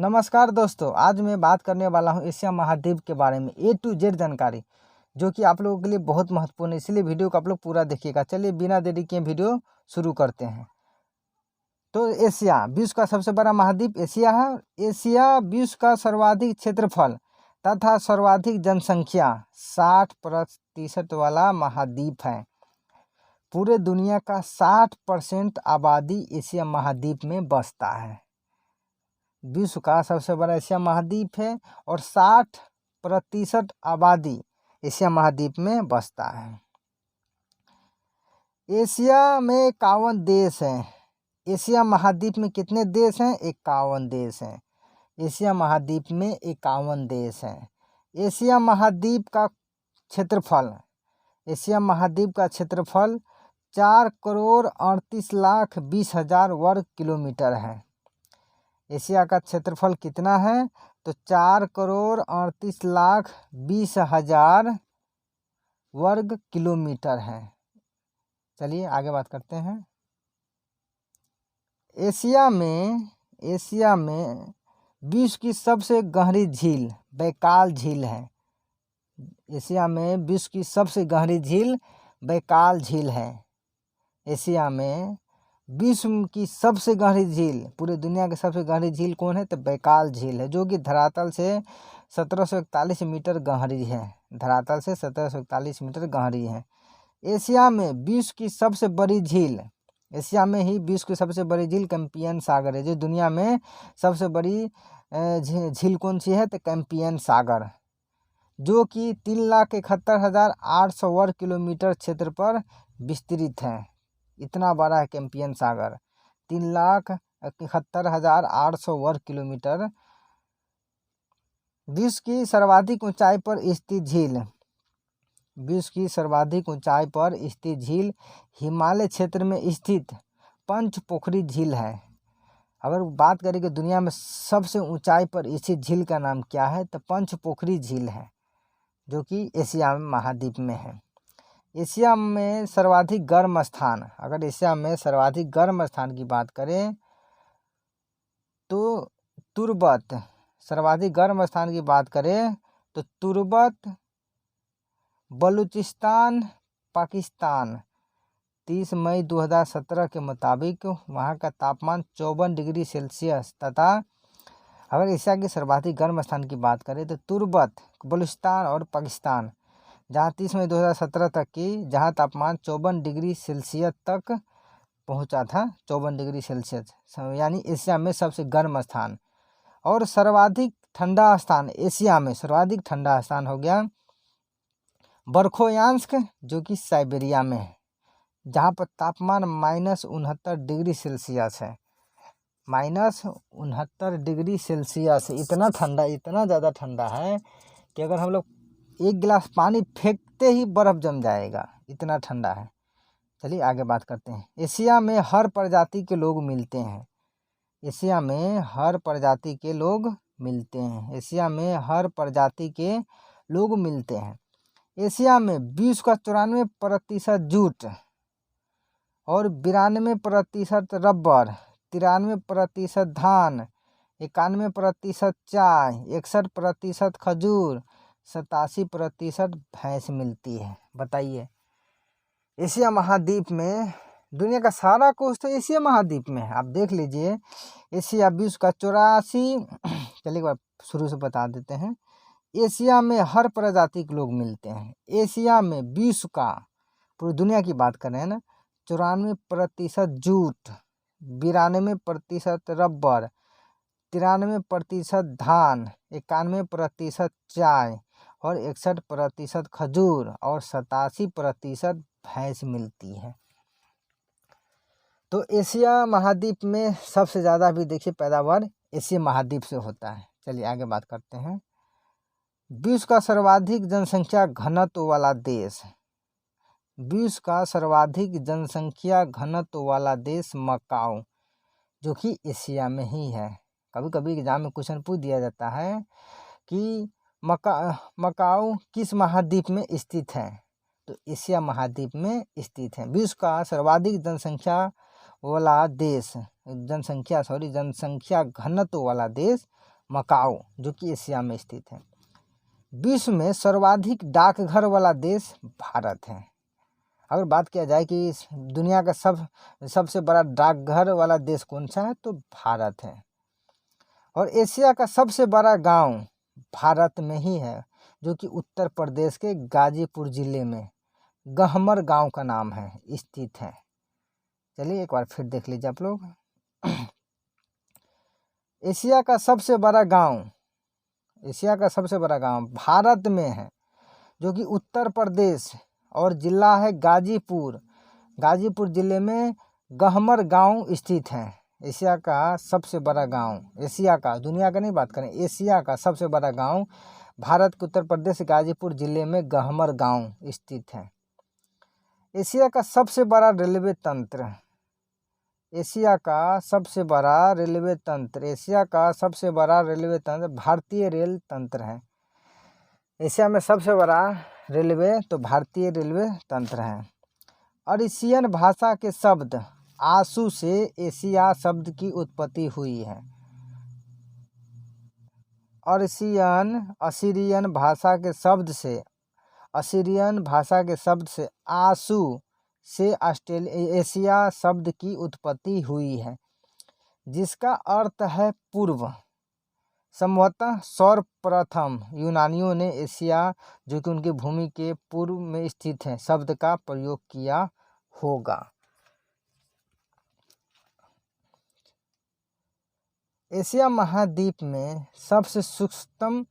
नमस्कार दोस्तों, आज मैं बात करने वाला हूं एशिया महाद्वीप के बारे में A to Z जानकारी, जो कि आप लोगों के लिए बहुत महत्वपूर्ण है। इसलिए वीडियो को आप लोग पूरा देखिएगा। चलिए बिना देरी के वीडियो शुरू करते हैं। तो एशिया विश्व का सबसे बड़ा महाद्वीप एशिया है। एशिया विश्व का सर्वाधिक क्षेत्रफल तथा सर्वाधिक जनसंख्या 60% वाला महाद्वीप है। पूरे दुनिया का 60% आबादी एशिया महाद्वीप में बसता है। विश्व का सबसे बड़ा एशिया महाद्वीप है और 60% आबादी एशिया महाद्वीप में बसता है। एशिया में 51 देश हैं। एशिया महाद्वीप में कितने देश हैं? 51 देश हैं। एशिया महाद्वीप में 51 देश हैं। एशिया महाद्वीप का क्षेत्रफल 4,38,20,000 वर्ग किलोमीटर है। एशिया का क्षेत्रफल कितना है? तो 4,38,20,000 वर्ग किलोमीटर है। चलिए आगे बात करते हैं। एशिया में विश्व की सबसे गहरी झील बैकाल झील है। एशिया में विश्व की सबसे गहरी झील बैकाल झील है। एशिया में विश्व की सबसे गहरी झील, पूरी दुनिया की सबसे गहरी झील कौन है? तो बैकाल झील है, जो कि धरातल से 1741 मीटर गहरी है। धरातल से 1741 मीटर गहरी है। एशिया में विश्व की सबसे बड़ी झील, एशिया में ही विश्व की सबसे बड़ी झील कैंपियन सागर है। जो दुनिया में सबसे बड़ी झील कौन सी है? तो कैंपियन सागर, जो कि 3,71,800 वर्ग किलोमीटर क्षेत्र पर विस्तृत है। इतना बड़ा है कैंपियन सागर, 3,71,800 वर्ग किलोमीटर। विश्व की सर्वाधिक ऊंचाई पर स्थित झील, विश्व की सर्वाधिक ऊंचाई पर स्थित झील हिमालय क्षेत्र में स्थित पंचपोखरी झील है। अगर बात करें कि दुनिया में सबसे ऊंचाई पर स्थित झील का नाम क्या है, तो पंचपोखरी झील है, जो कि एशिया महाद्वीप में है। एशिया में सर्वाधिक गर्म स्थान, अगर एशिया में सर्वाधिक गर्म स्थान की बात करें तो तुर्बत, सर्वाधिक गर्म स्थान की बात करें तो तुर्बत, बलूचिस्तान, पाकिस्तान। 30 मई 2017 के मुताबिक वहाँ का तापमान 54 डिग्री सेल्सियस तथा अगर एशिया के सर्वाधिक गर्म स्थान की बात करें तो तुर्बत, बलूचिस्तान और पाकिस्तान, जहाँ 30 मई 2017 तक की जहाँ तापमान 54 डिग्री सेल्सियस तक पहुँचा था। 54 डिग्री सेल्सियस यानी एशिया में सबसे गर्म स्थान। और सर्वाधिक ठंडा स्थान, एशिया में सर्वाधिक ठंडा स्थान हो गया बरखोयांस्क, जो कि साइबेरिया में है, जहाँ पर तापमान -69 डिग्री सेल्सियस है। -69 डिग्री सेल्सियस, इतना ठंडा, इतना ज़्यादा ठंडा है कि अगर हम लोग एक गिलास पानी फेंकते ही बर्फ़ जम जाएगा, इतना ठंडा है। चलिए आगे बात करते हैं। एशिया में हर प्रजाति के लोग मिलते हैं। एशिया में हर प्रजाति के लोग मिलते हैं। एशिया में हर प्रजाति के लोग मिलते हैं। एशिया में विश्व का 94% जूट और 92% रबर, 93% धान, 91% चाय, 61% खजूर, 87% भैंस मिलती है। बताइए, एशिया महाद्वीप में दुनिया का सारा कोष तो एशिया महाद्वीप में है। आप देख लीजिए, एशिया विश्व का 84 चलिए एक बार शुरू से बता देते हैं। एशिया में हर प्रजाति के लोग मिलते हैं। एशिया में विश्व का, पूरी दुनिया की बात करें ना, 94% जूट, 92% रबर, 93% धान, 91% चाय और 61% खजूर और 87% भैंस मिलती है। तो एशिया महाद्वीप में सबसे ज़्यादा भी देखिए पैदावार एशिया महाद्वीप से होता है। चलिए आगे बात करते हैं। विश्व का सर्वाधिक जनसंख्या घनत्व वाला देश, विश्व का सर्वाधिक जनसंख्या घनत्व वाला देश मकाऊ, जो कि एशिया में ही है। कभी कभी एग्जाम में क्वेश्चन पूछ दिया जाता है कि मकाऊ किस महाद्वीप में स्थित है, तो एशिया महाद्वीप में स्थित है। विश्व का सर्वाधिक जनसंख्या वाला देश, जनसंख्या घनत्व वाला देश मकाओ, जो कि एशिया में स्थित है। विश्व में सर्वाधिक डाकघर वाला देश भारत है। अगर बात किया जाए कि दुनिया का सबसे बड़ा डाकघर वाला देश कौन सा है, तो भारत है। और एशिया का सबसे बड़ा गांव भारत में ही है, जो कि उत्तर प्रदेश के गाजीपुर जिले में गहमर गांव का नाम है स्थित है। चलिए एक बार फिर देख लीजिए आप लोग। एशिया का सबसे बड़ा गांव भारत में है, जो कि उत्तर प्रदेश और जिला है गाजीपुर जिले में गहमर गांव स्थित है। एशिया का सबसे बड़ा गांव, एशिया का, दुनिया का नहीं बात करें, एशिया का सबसे बड़ा गांव भारत के उत्तर प्रदेश गाजीपुर जिले में गहमर गांव स्थित है। एशिया का सबसे बड़ा रेलवे तंत्र, भारतीय रेल तंत्र है। एशिया में सबसे बड़ा रेलवे तो भारतीय रेलवे तंत्र है। अरिसियन भाषा के शब्द आंसू से एशिया शब्द की उत्पत्ति हुई है। असीरियन भाषा के शब्द से आंसू से एशिया शब्द की उत्पत्ति हुई है, जिसका अर्थ है पूर्व। संभवतः सर्वप्रथम यूनानियों ने एशिया, जो कि उनकी भूमि के पूर्व में स्थित है, शब्द का प्रयोग किया होगा। एशिया महाद्वीप में सबसे शुष्कतम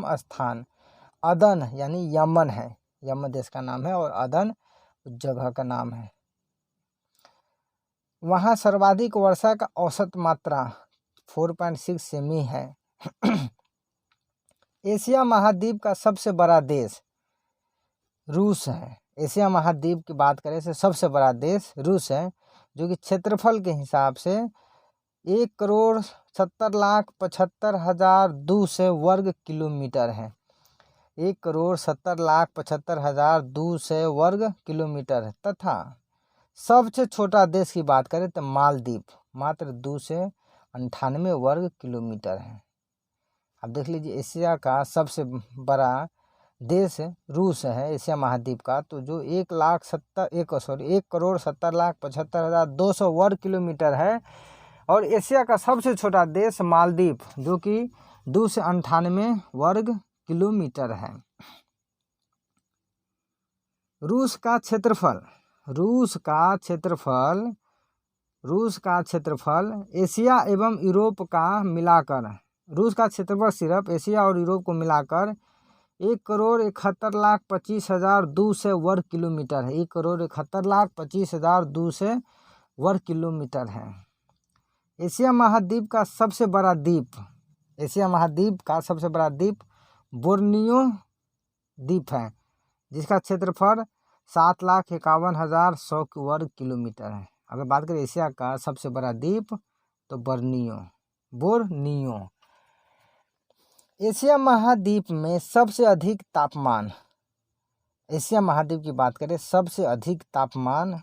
स्थान अदन यानी यमन है। यमन देश का नाम है और अदन उस जगह का नाम है। वहाँ सर्वाधिक वर्षा का औसत मात्रा 4.6 सेमी है। एशिया महाद्वीप का सबसे बड़ा देश रूस है। एशिया महाद्वीप की बात करें तो सबसे बड़ा देश रूस है, जो कि क्षेत्रफल के हिसाब से 1,70,75,200 वर्ग किलोमीटर है। 1,70,75,200 वर्ग किलोमीटर है। तथा सबसे छोटा देश की बात करें तो मालदीव मात्र 298 वर्ग किलोमीटर है। अब देख लीजिए, एशिया का सबसे बड़ा देश रूस है एशिया महाद्वीप का, तो जो 1,70,75,200 वर्ग किलोमीटर है। और एशिया का सबसे छोटा देश मालदीव, जो कि 298 वर्ग किलोमीटर है। रूस का क्षेत्रफल एशिया एवं यूरोप का मिलाकर, रूस का क्षेत्रफल सिर्फ एशिया और यूरोप को मिलाकर 1,71,25,200 वर्ग किलोमीटर है। 1,71,25,200 वर्ग किलोमीटर है। एशिया महाद्वीप का सबसे बड़ा द्वीप बोर्नियो द्वीप है, जिसका क्षेत्रफल 7,51,100 वर्ग किलोमीटर है। अगर बात करें एशिया का सबसे बड़ा द्वीप तो बोर्नियो। एशिया महाद्वीप में सबसे अधिक तापमान, एशिया महाद्वीप की बात करें सबसे अधिक तापमान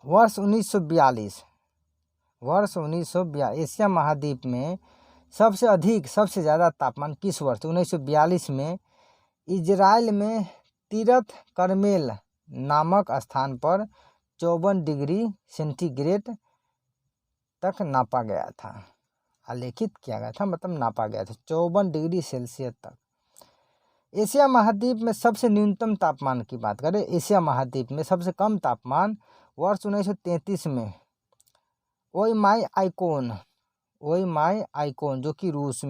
वर्ष 1942 एशिया महाद्वीप में सबसे ज़्यादा तापमान किस वर्ष 1942 में इजराइल में तीरथ करमेल नामक स्थान पर 54 डिग्री सेंटीग्रेड तक नापा गया था। आलेखित किया गया था, मतलब नापा गया था 54 डिग्री सेल्सियस तक। एशिया महाद्वीप में सबसे न्यूनतम तापमान की बात करें, एशिया महाद्वीप में सबसे कम तापमान वर्ष 1933 में ओईमाई आइकोन जो कि रूस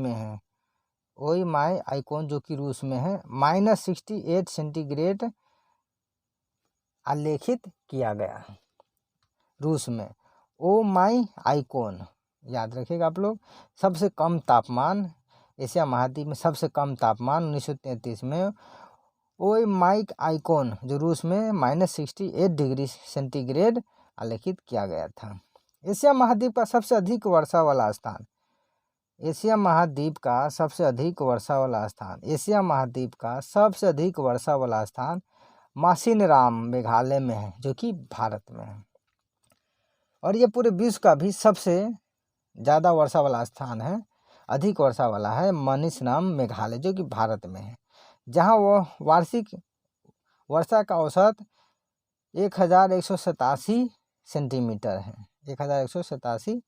में है, -68 सेंटीग्रेड आलेखित किया गया रूस में। ओमाई आइकोन याद रखिएगा आप लोग। सबसे कम तापमान एशिया महाद्वीप में, सबसे कम तापमान 1933 में ओईमाई आइकोन जो रूस में -68 डिग्री सेंटीग्रेड आलेखित किया गया था। एशिया महाद्वीप का सबसे अधिक वर्षा वाला स्थान, एशिया महाद्वीप का सबसे अधिक वर्षा वाला स्थान मासिनराम मेघालय में है, जो कि भारत में है। और ये पूरे विश्व का भी सबसे ज़्यादा वर्षा वाला स्थान है, अधिक वर्षा वाला है मनीष नाम मेघालय, जो कि भारत में है, जहाँ वह वार्षिक वर्षा का औसत 1187 सेंटीमीटर है, 1187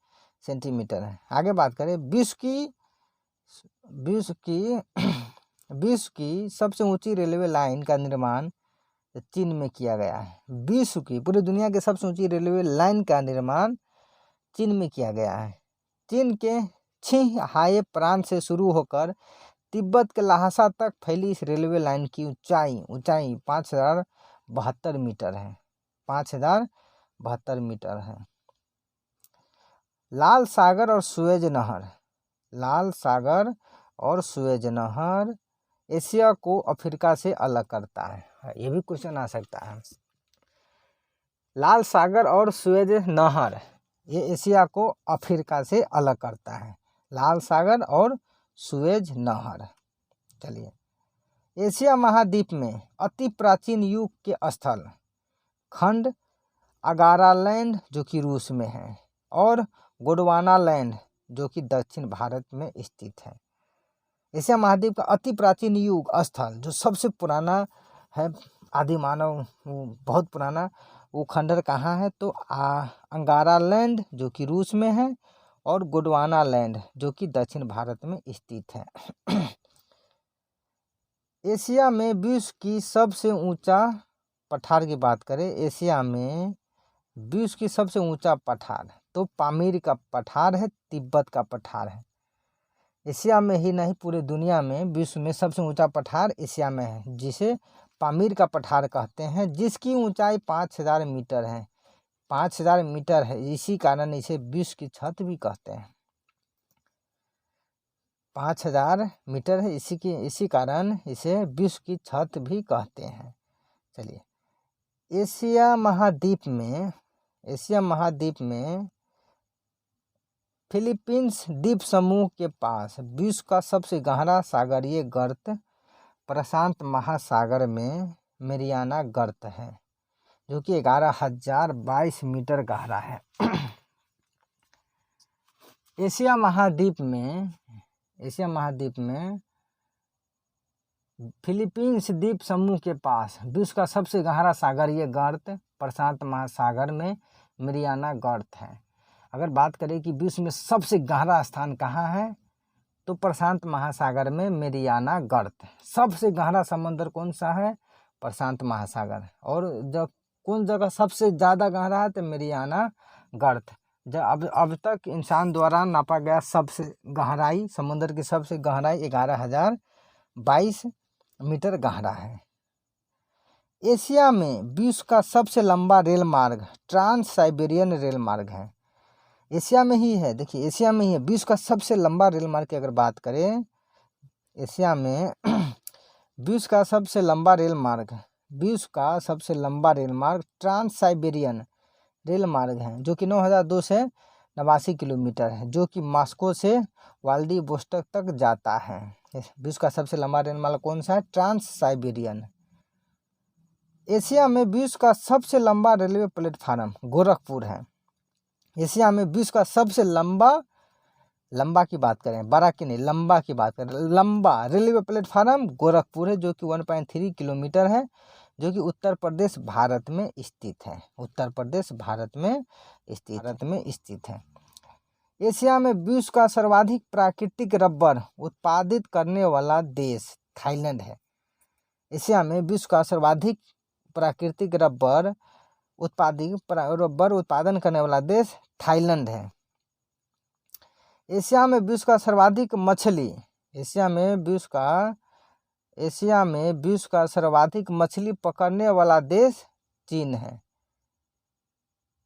सेंटीमीटर है। आगे बात करें विश्व की सबसे ऊंची रेलवे लाइन का निर्माण चीन में किया गया है। विश्व की, पूरी दुनिया की सबसे ऊंची रेलवे लाइन का निर्माण चीन में किया गया है। चीन के छिंगहाई प्रांत से शुरू होकर तिब्बत के ल्हासा तक फैली इस रेलवे लाइन की ऊंचाई 5072 मीटर है, 5072 मीटर है। लाल सागर और सुएज नहर एशिया को अफ्रीका से अलग करता है। ये भी क्वेश्चन आ सकता है। लाल सागर और सुएज नहर ये एशिया को अफ्रीका से अलग करता है, लाल सागर और सुएज नहर। चलिए, एशिया महाद्वीप में अति प्राचीन युग के स्थल खंड अगारालैंड जो कि रूस में है, और गोंडवानालैंड जो कि दक्षिण भारत में स्थित है। एशिया महाद्वीप का अति प्राचीन युग स्थल जो सबसे पुराना है, आदि मानव बहुत पुराना, वो खंडर कहाँ है? तो अंगारालैंड जो कि रूस में है, और गोंडवानालैंड जो कि दक्षिण भारत में स्थित है। एशिया में विश्व की सबसे ऊंचा पठार की बात करें, एशिया में विश्व की सबसे ऊंचा पठार तो पामीर का पठार है, तिब्बत का पठार है। एशिया में ही नहीं, पूरे दुनिया में विश्व में सबसे ऊंचा पठार एशिया में है, जिसे पामीर का पठार कहते हैं, जिसकी ऊंचाई 5000 मीटर है। 5000 मीटर है, इसी कारण इसे विश्व की छत भी कहते हैं। 5000 मीटर है, इसी कारण इसे विश्व की छत भी कहते हैं। चलिए, एशिया महाद्वीप में फिलीपींस द्वीप समूह के पास विश्व का सबसे गहरा सागरीय गर्त प्रशांत महासागर में मेरियाना गर्त है, जो कि 11,022 मीटर गहरा है। एशिया महाद्वीप में फिलीपींस द्वीप समूह के पास विश्व का सबसे गहरा सागरीय गर्त प्रशांत महासागर में मेरियाना गर्त है। अगर बात करें कि विश्व में सबसे गहरा स्थान कहाँ है, तो प्रशांत महासागर में मेरियाना गर्त। सबसे गहरा समंदर कौन सा है? प्रशांत महासागर। और जब कौन जगह सबसे ज़्यादा गहरा है? तो मेरियाना गर्त। जब अब तक इंसान द्वारा नापा गया सबसे गहराई, समुद्र की सबसे गहराई 11,022 मीटर गहरा है। एशिया में विश्व का सबसे लंबा रेल मार्ग ट्रांस साइबेरियन रेल मार्ग है। एशिया में ही है, देखिए एशिया में ही है विश्व का सबसे लंबा रेल मार्ग की अगर बात करें, एशिया में विश्व का सबसे लंबा रेल मार्ग ट्रांस साइबेरियन रेल मार्ग है, जो कि 9,289 किलोमीटर है, जो कि मॉस्को से व्लादिवोस्टोक तक जाता है। विश्व का सबसे लंबा रेल मार्ग कौन सा है? Trans Siberian. एशिया में विश्व का सबसे लंबा रेलवे प्लेटफार्म गोरखपुर है। एशिया में विश्व का सबसे लंबा की बात करें, बड़ा की नहीं, लंबा की बात करें, लंबा रेलवे प्लेटफार्म गोरखपुर है, जो कि 1.3 किलोमीटर है, जो कि उत्तर प्रदेश भारत में स्थित है। एशिया में विश्व का सर्वाधिक प्राकृतिक रबर उत्पादित करने वाला देश थाईलैंड है। एशिया में विश्व का सर्वाधिक प्राकृतिक रबर उत्पादन करने वाला देश थाईलैंड है। एशिया में विश्व का सर्वाधिक मछली पकड़ने वाला देश चीन है।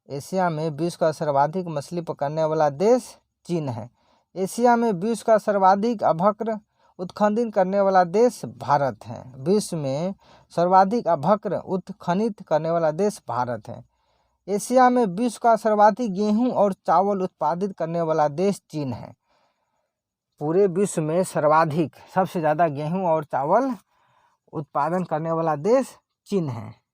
एशिया में विश्व का सर्वाधिक मछली पकड़ने वाला देश चीन है। एशिया में विश्व का सर्वाधिक अभ्रक उत्खनन करने वाला देश भारत है। विश्व में सर्वाधिक अभ्रक उत्खनन करने वाला देश भारत है। एशिया में विश्व का सर्वाधिक गेहूं और चावल उत्पादित करने वाला देश चीन है। पूरे विश्व में सबसे ज़्यादा गेहूं और चावल उत्पादन करने वाला देश चीन है।